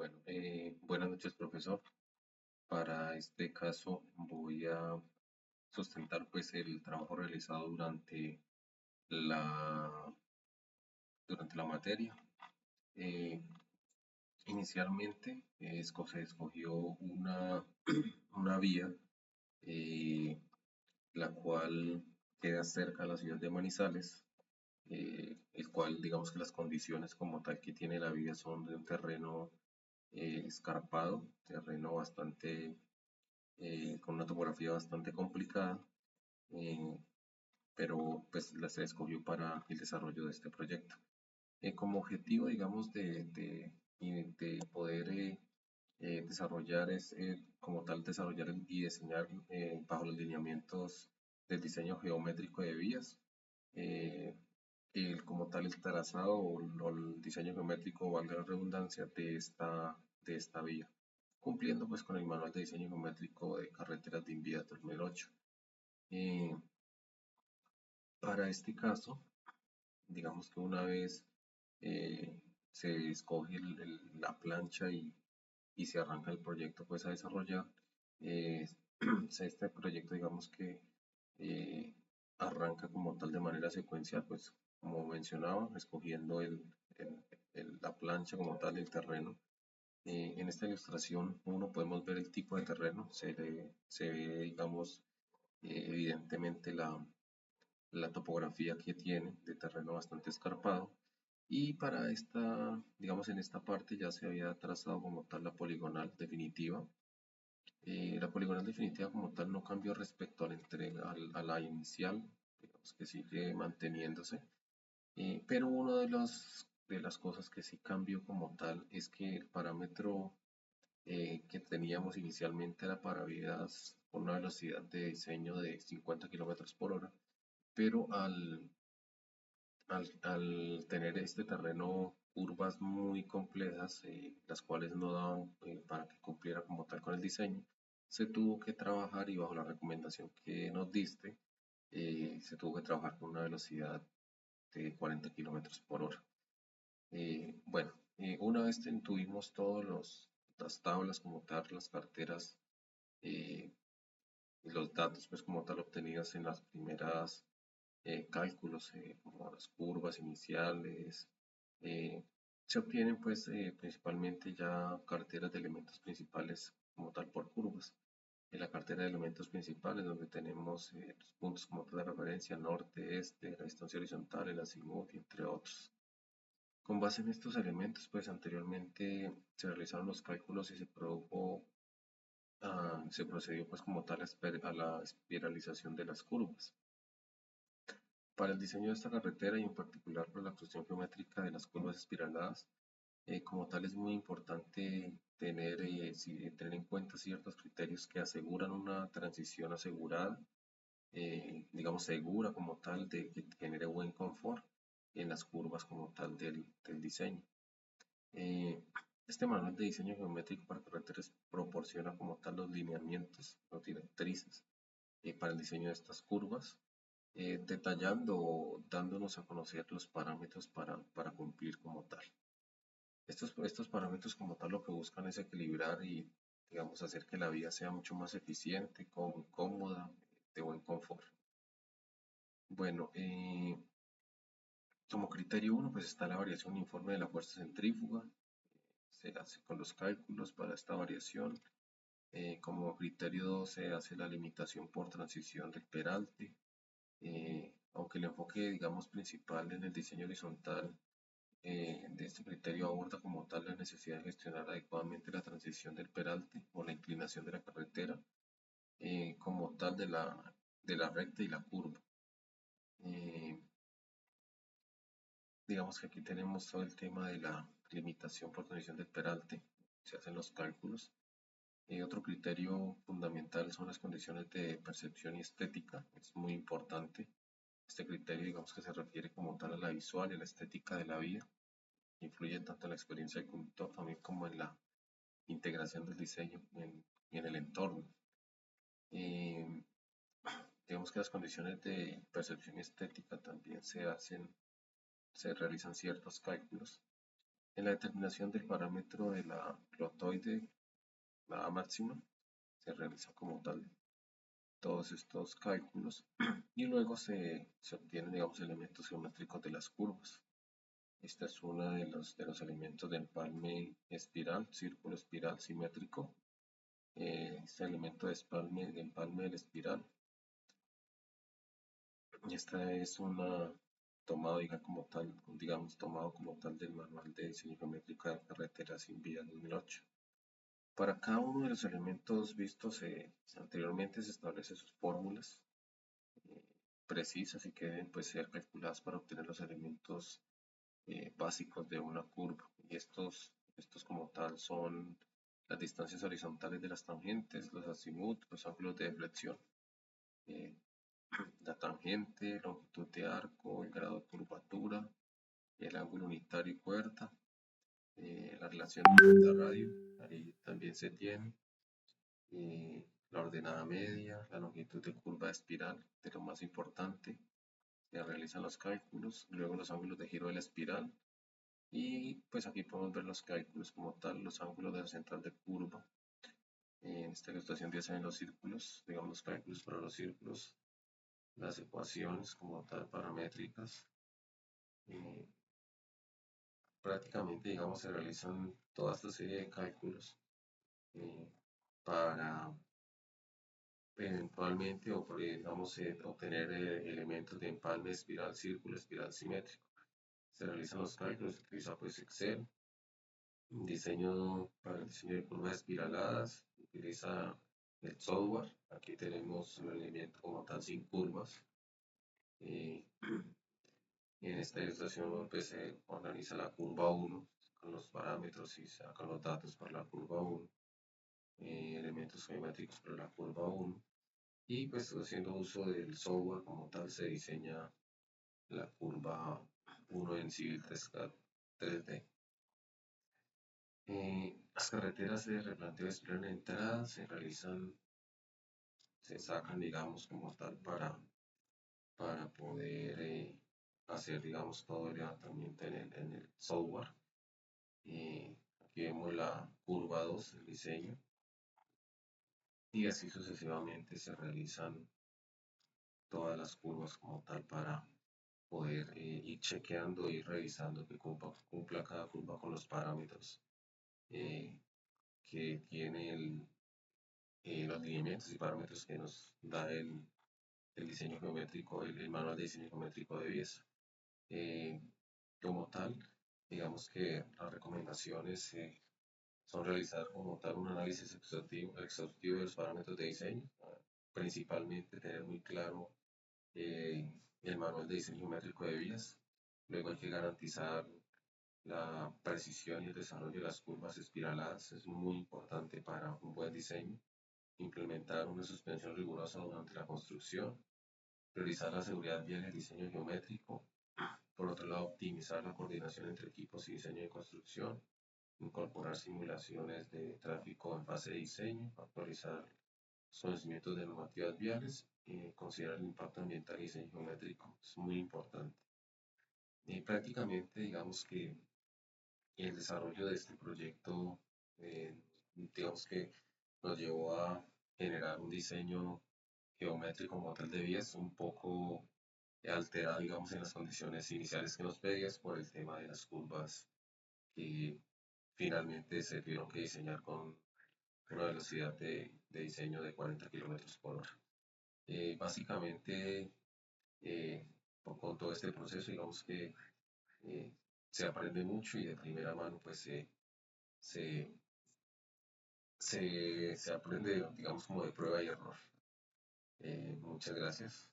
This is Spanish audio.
Bueno, buenas noches, profesor. Para este caso voy a sustentar pues el trabajo realizado la, durante la materia. Eh, Inicialmente se escogió una vía, eh, la cual queda cerca de la ciudad de Manizales, el cual digamos que las condiciones como tal que tiene la vía son de un terreno escarpado, terreno bastante con una topografía bastante complicada, eh, pero pues se escogió para el desarrollo de este proyecto. Como objetivo, digamos, de poder desarrollar como tal, desarrollar y diseñar bajo los lineamientos del diseño geométrico de vías, eh, como tal el trazado o el diseño geométrico, valga la redundancia, de esta vía, cumpliendo pues con el manual de diseño geométrico de carreteras de INVIA 2008. Eh, para este caso, digamos que una vez eh, se escoge la plancha y se arranca el proyecto pues a desarrollar, eh, este proyecto digamos que eh, arranca como tal de manera secuencial, pues como mencionaba, escogiendo la plancha como tal del terreno. En esta ilustración uno podemos ver el tipo de terreno, se ve digamos evidentemente la topografía que tiene de terreno bastante escarpado. Y para digamos en esta parte ya se había trazado como tal la poligonal definitiva. La poligonal definitiva como tal no cambió respecto a la entrega, a la inicial, digamos que sigue manteniéndose. Pero una de las cosas que sí cambió como tal es que el parámetro que teníamos inicialmente era para vías con una velocidad de diseño de 50 kilómetros por hora, pero al tener este terreno curvas muy complejas, las cuales no daban para que cumpliera como tal con el diseño, se tuvo que trabajar y bajo la recomendación que nos diste, se tuvo que trabajar con una velocidad de 40 kilómetros por hora. Bueno, una vez tuvimos las tablas como tal, las carteras eh, y los datos pues como tal obtenidos en las primeras cálculos, como las curvas iniciales. eh, Se obtienen pues principalmente ya carteras de elementos principales como tal por curvas. En la cartera de elementos principales donde tenemos los puntos como tal de referencia, norte, este, la distancia horizontal, el azimut, entre otros. Con base en estos elementos, pues anteriormente se realizaron los cálculos y se procedió pues como tal a la espiralización de las curvas. Para el diseño de esta carretera y en particular para la cuestión geométrica de las curvas espiraladas, como tal es muy importante tener en cuenta ciertos criterios que aseguran una transición asegurada, digamos segura como tal, de que genere buen confort en las curvas como tal del diseño. Eh, este manual de diseño geométrico para carreteras proporciona como tal los lineamientos, las directrices para el diseño de estas curvas, detallando o dándonos a conocer los parámetros para cumplir como tal. Estos parámetros como tal lo que buscan es equilibrar y, digamos, hacer que la vía sea mucho más eficiente, cómoda, de buen confort. Bueno, como criterio uno, pues está la variación uniforme de la fuerza centrífuga. Se hace con los cálculos para esta variación. Como criterio 2 se hace la limitación por transición del peralte. Aunque el enfoque, digamos, principal en el diseño horizontal de este criterio aborda como tal la necesidad de gestionar adecuadamente la transición del peralte o la inclinación de la carretera, como tal de la recta y la curva. Eh, digamos que aquí tenemos todo el tema de la limitación por transición del peralte, se hacen los cálculos. Otro criterio fundamental son las condiciones de percepción y estética, es muy importante. Este criterio, digamos que se refiere como tal a la visual y a la estética de la vía, influye tanto en la experiencia del conductor también como en la integración del diseño y en el entorno. Eh, digamos que las condiciones de percepción estética también se realizan ciertos cálculos En la determinación del parámetro de la glotoide, la A máxima, se realiza como tal todos estos cálculos y luego se obtienen, digamos, elementos geométricos de las curvas. Esta es uno de los elementos de empalme espiral, círculo espiral simétrico. Este elemento de empalme del espiral. Esta es una tomado, digamos, tomado como tal del Manual de Diseño Geométrico de Carreteras sin Vía 2008. Para cada uno de los elementos vistos anteriormente se establecen sus fórmulas eh, precisas y que deben pues, ser calculadas para obtener los elementos básicos de una curva. Y estos como tal son las distancias horizontales de las tangentes, los azimuts, los ángulos de deflexión, eh, la tangente, longitud de arco, el grado de curvatura, el ángulo unitario y puerta, la relación delta-radio, ahí también se tiene, la ordenada media, la longitud de curva de espiral, de lo más importante, se realizan los cálculos, luego los ángulos de giro de la espiral, y pues aquí podemos ver los cálculos como tal, los ángulos de la central de curva. En esta ilustración ya se ven los círculos, digamos los cálculos para los círculos, las ecuaciones como tal paramétricas. Eh, Prácticamente, digamos, se realizan toda esta serie de cálculos eh, para eventualmente digamos, obtener elementos de empalme, espiral, círculo, espiral simétrico. Se realizan los cálculos, se utiliza pues Excel, diseño para el diseño de curvas espiraladas, utiliza el software. Aquí tenemos un elemento como tal sin curvas. Eh, en esta ilustración pues, se analiza la curva 1 con los parámetros y se sacan los datos para la curva 1, elementos geométricos para la curva 1 y pues haciendo uso del software como tal se diseña la curva 1 en Civil 3D. Las carreteras de replanteo de espiral en entrada se sacan, digamos, como tal para poder hacer, digamos, todo el levantamiento en el software. Aquí vemos la curva 2, el diseño, y así sucesivamente se realizan todas las curvas como tal para poder ir chequeando y revisando que cumpla cada curva con los parámetros eh, que tiene los lineamientos y parámetros que nos da el diseño geométrico, el manual de diseño geométrico de vías. Eh, Como tal, digamos que las recomendaciones son realizar como tal un análisis exhaustivo de los parámetros de diseño, principalmente tener muy claro el manual de diseño geométrico de vías. Luego hay que garantizar la precisión y el desarrollo de las curvas espiraladas. Es muy importante para un buen diseño. Implementar una suspensión rigurosa durante la construcción. Priorizar la seguridad vial y el diseño geométrico. Por otro lado, optimizar la coordinación entre equipos y diseño de construcción. Incorporar simulaciones de tráfico en fase de diseño. Actualizar los conocimientos de normativas viales. Considerar el impacto ambiental y diseño geométrico. Es muy importante. Prácticamente, digamos que el desarrollo de este proyecto, eh, digamos que nos llevó a generar un diseño geométrico como tal de vías un poco alterado, digamos, en las condiciones iniciales que nos pedías por el tema de las curvas que finalmente se tuvieron que diseñar con una velocidad de diseño de 40 kilómetros por hora. Básicamente, eh, con todo este proceso, digamos que eh, se aprende mucho y de primera mano pues se, se aprende, digamos, como de prueba y error. Muchas gracias.